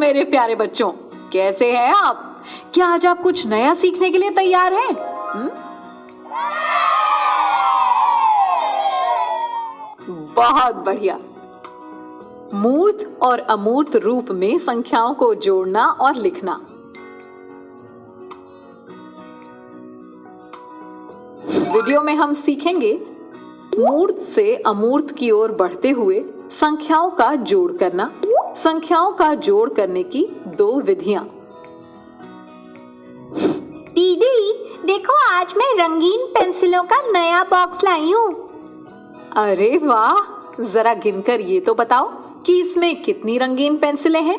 मेरे प्यारे बच्चों, कैसे हैं आप? क्या आज आप कुछ नया सीखने के लिए तैयार हैं? बहुत बढ़िया। मूर्त और अमूर्त रूप में संख्याओं को जोड़ना और लिखना। वीडियो में हम सीखेंगे मूर्त से अमूर्त की ओर बढ़ते हुए संख्याओं का जोड़ करना, संख्याओं का जोड़ करने की 2 विधियां। दीदी देखो, आज मैं रंगीन पेंसिलों का नया बॉक्स लाई हूँ। अरे वाह, जरा गिनकर ये तो बताओ कि इसमें कितनी रंगीन पेंसिलें हैं?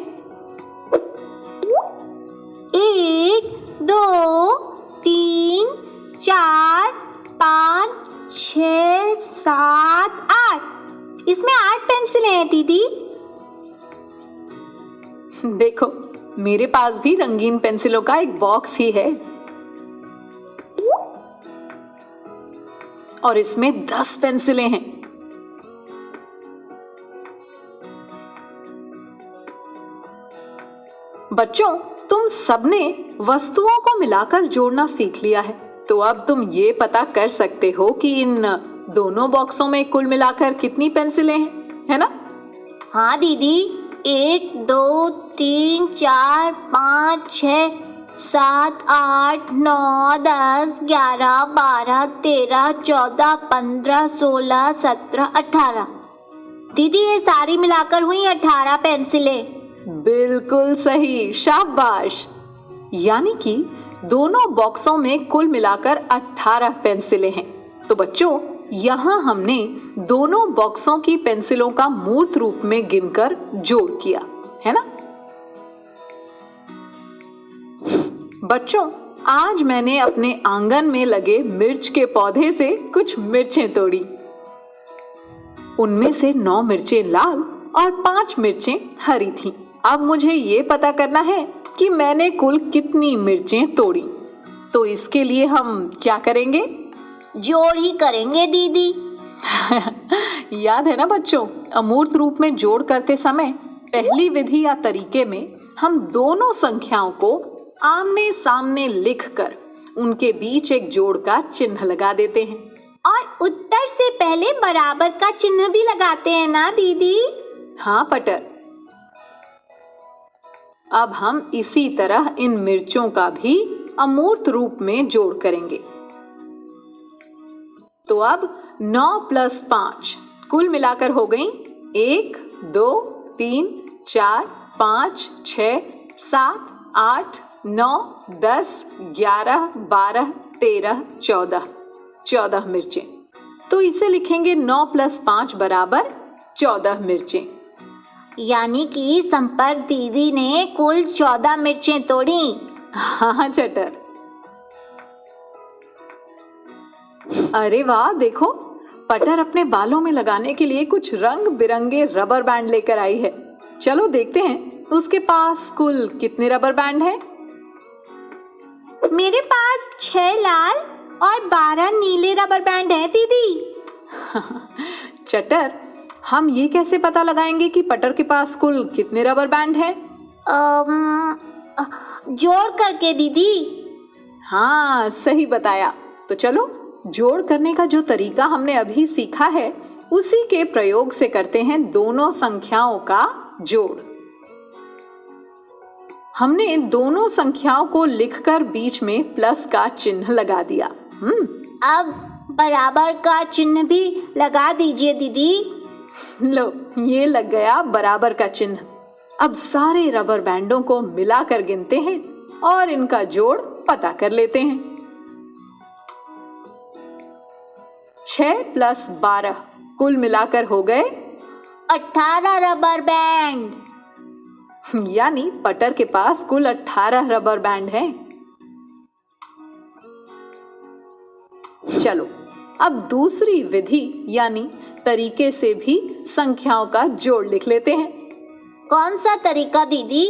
1 2 3 4 5 6 7 8। इसमें 8 पेंसिलें हैं दीदी। देखो, मेरे पास भी रंगीन पेंसिलों का एक बॉक्स ही है और इसमें 10 पेंसिलें हैं। बच्चों, तुम सबने वस्तुओं को मिलाकर जोड़ना सीख लिया है, तो अब तुम ये पता कर सकते हो कि इन दोनों बॉक्सों में कुल मिलाकर कितनी पेंसिलें हैं, है ना? हाँ दीदी, 1 2 3 4 5 6 7 8 9 10 11 12 13 14 15 16 17 18। दीदी ये सारी मिलाकर हुई 18 पेंसिलें। बिल्कुल सही, शाबाश। यानी कि दोनों बॉक्सों में कुल मिलाकर 18 पेंसिलें हैं। तो बच्चों, यहाँ हमने दोनों बॉक्सों की पेंसिलों का मूर्त रूप में गिनकर जोड़ किया, है ना? बच्चों, आज मैंने अपने आंगन में लगे मिर्च के पौधे से कुछ मिर्चें तोड़ी। उनमें से 9 मिर्चें लाल और 5 मिर्चें हरी थीं। अब मुझे ये पता करना है कि मैंने कुल कितनी मिर्चें तोड़ी। तो इसके लिए हम क्या करेंगे? जोड़ ही करेंगे दीदी। याद है ना बच्चों, अमूर्त रूप में जोड़ करते समय पहली विधि या तरीके में हम दोनों संख्याओं को आमने सामने लिखकर उनके बीच एक जोड़ का चिन्ह लगा देते हैं और उत्तर से पहले बराबर का चिन्ह भी लगाते हैं ना दीदी? हाँ पटर। अब हम इसी तरह इन मिर्चों का भी अमूर्त रूप में जोड़ करेंगे। तो अब 9 + 5 कुल मिलाकर हो गई 1 2 3 4 5 6 7 8 9 10 11 12 13 14 मिर्चें। तो इसे लिखेंगे 9 + 5 = 14 मिर्चें। यानी कि संपर्क दीदी ने कुल 14 मिर्चें तोड़ी। हाँ चटर। अरे वाह, देखो, पटर अपने बालों में लगाने के लिए कुछ रंग बिरंगे रबर बैंड लेकर आई है। चलो देखते हैं उसके पास कुल कितने रबर बैंड हैं। मेरे पास 6 लाल और 12 नीले रबर बैंड हैं दीदी। चटर, हम ये कैसे पता लगाएंगे कि पटर के पास कुल कितने रबर बैंड हैं? जोड़ करके दीदी। हाँ, सही बताया। तो चलो, जोड़ करने का जो तरीका हमने अभी सीखा है उसी के प्रयोग से करते हैं दोनों संख्याओं का जोड़। हमने दोनों संख्याओं को लिखकर बीच में प्लस का चिन्ह लगा दिया। अब बराबर का चिन्ह भी लगा दीजिए दीदी। लो, ये लग गया बराबर का चिन्ह। अब सारे रबर बैंडों को मिलाकर गिनते हैं और इनका जोड़ पता कर लेते हैं। 6 + 12 कुल मिलाकर हो गए 18 रबर बैंड। यानी पटर के पास कुल 18 रबर बैंड हैं। चलो, अब दूसरी विधि यानी तरीके से भी संख्याओं का जोड़ लिख लेते हैं। कौन सा तरीका दीदी?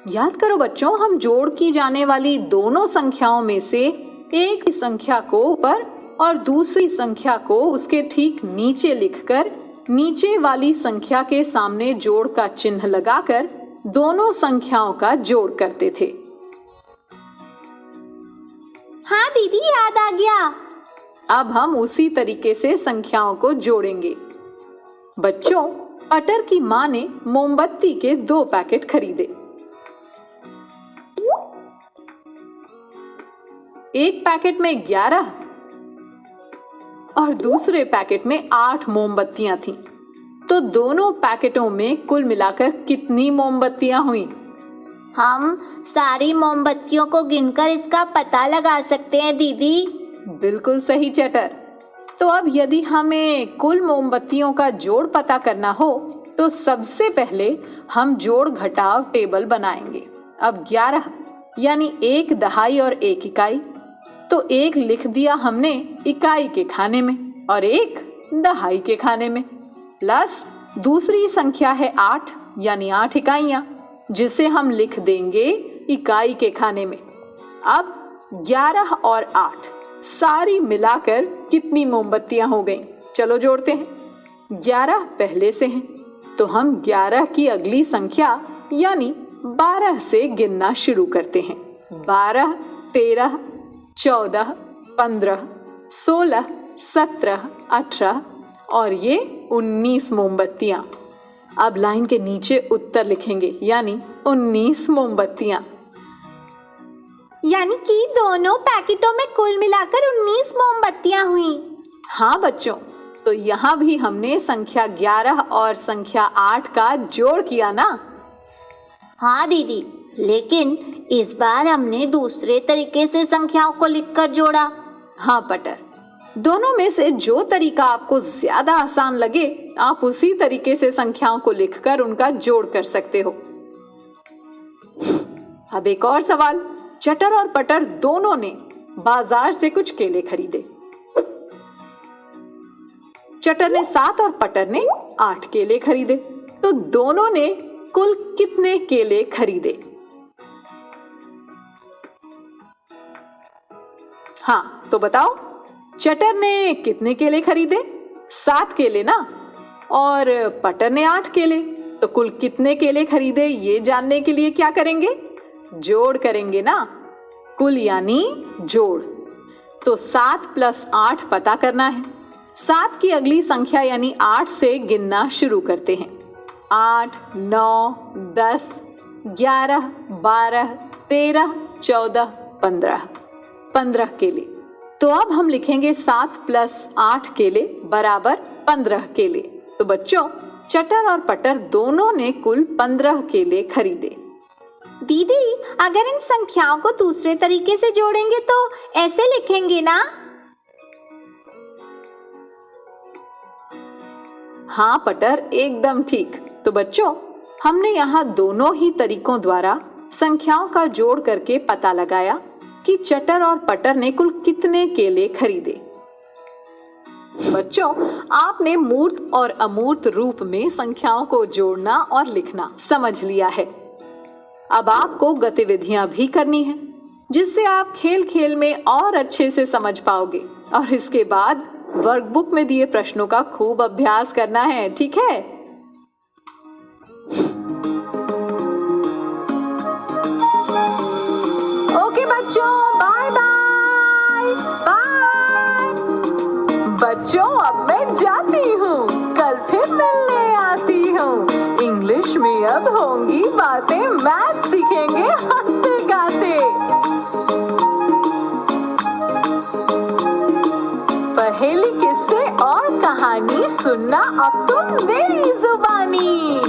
याद करो बच्चों, हम जोड़ की जाने वाली दोनों संख्याओं में से एक संख्या को ऊपर और दूसरी संख्या को उसके ठीक नीचे लिखकर नीचे वाली संख्या के सामने जोड़ का चिन्ह लगाकर दोनों संख्याओं का जोड़ करते थे। हाँ दीदी, याद आ गया। अब हम उसी तरीके से संख्याओं को जोड़ेंगे। बच्चों, पटर की माँ ने मोमबत्ती के 2 पैकेट खरीदे। एक पैकेट में 11 और दूसरे पैकेट में 8 मोमबत्तियां थीं। तो दोनों पैकेटों में कुल मिलाकर कितनी मोमबत्तियां हुई? हम सारी मोमबत्तियों को गिनकर इसका पता लगा सकते हैं दीदी। बिल्कुल सही चटर। तो अब यदि हमें कुल मोमबत्तियों का जोड़ पता करना हो तो सबसे पहले हम जोड़ घटाव टेबल बनाएंगे। अब 11 यानी 1 दहाई और 1 इकाई, तो 1 लिख दिया हमने इकाई के खाने में और 1 दहाई के खाने में, प्लस दूसरी संख्या है 8 यानी 8 इकाइयां, जिसे हम लिख देंगे इकाई के खाने में। अब 11 और 8 सारी मिलाकर कितनी मोमबत्तियां हो गईं? चलो जोड़ते हैं। 11 पहले से हैं, तो हम 11 की अगली संख्या यानी 12 से गिनना शुरू करते हैं। 12, 13, 14, 15, 16, 17, 18 और ये 19 मोमबत्तियां। अब लाइन के नीचे उत्तर लिखेंगे यानी 19 मोमबत्तियां। यानी कि दोनों पैकेटों में कुल मिलाकर 19 मोमबत्तियां हुई। हाँ बच्चों, तो यहाँ भी हमने संख्या 11 और संख्या 8 का जोड़ किया ना? हाँ दीदी, लेकिन इस बार हमने दूसरे तरीके से संख्याओं को लिखकर जोड़ा। हाँ पटर, दोनों में से जो तरीका आपको ज्यादा आसान लगे आप उसी तरीके से संख्याओं को लिखकर उनका जोड़ कर सकते हो। अब एक और सवाल। चटर और पटर दोनों ने बाजार से कुछ केले खरीदे। चटर ने 7 और पटर ने 8 केले खरीदे, तो दोनों ने कुल कितने केले खरीदे? हाँ, तो बताओ, चटर ने कितने केले खरीदे? 7 केले ना। और पटर ने 8 केले, तो कुल कितने केले खरीदे ये जानने के लिए क्या करेंगे? जोड़ करेंगे ना। कुल यानी जोड़। तो 7 + 8 पता करना है। 7 की अगली संख्या यानी 8 से गिनना शुरू करते हैं। 8, 9, 10, 11, 12, 13, 14, 15। 15 केले। तो अब हम लिखेंगे 7 + 8 केले बराबर 15 केले। तो बच्चों, चटर और पटर दोनों ने कुल 15 केले खरीदे। दीदी, अगर इन संख्याओं को दूसरे तरीके से जोड़ेंगे तो ऐसे लिखेंगे ना? हाँ पटर, एकदम ठीक। तो बच्चों, हमने यहाँ दोनों ही तरीकों द्वारा संख्याओं का जोड़ करके पता लगाया कि चटर और पटर ने कुल कितने केले खरीदे। बच्चों, आपने मूर्त और अमूर्त रूप में संख्याओं को जोड़ना और लिखना समझ लिया है। अब आपको गतिविधियां भी करनी हैं, जिससे आप खेल खेल में और अच्छे से समझ पाओगे। और इसके बाद वर्कबुक में दिए प्रश्नों का खूब अभ्यास करना है, ठीक है? ओके बच्चों, बाय बाय बाय। बच्चों, अब मैं जाती हूँ, कल फिर मिलने आती हूँ। इंग्लिश में अब होंगी बातें, मैथ सीखेंगे हंसते गाते। पहेली, किस्से और कहानी सुनना अब तुम मेरी जुबानी।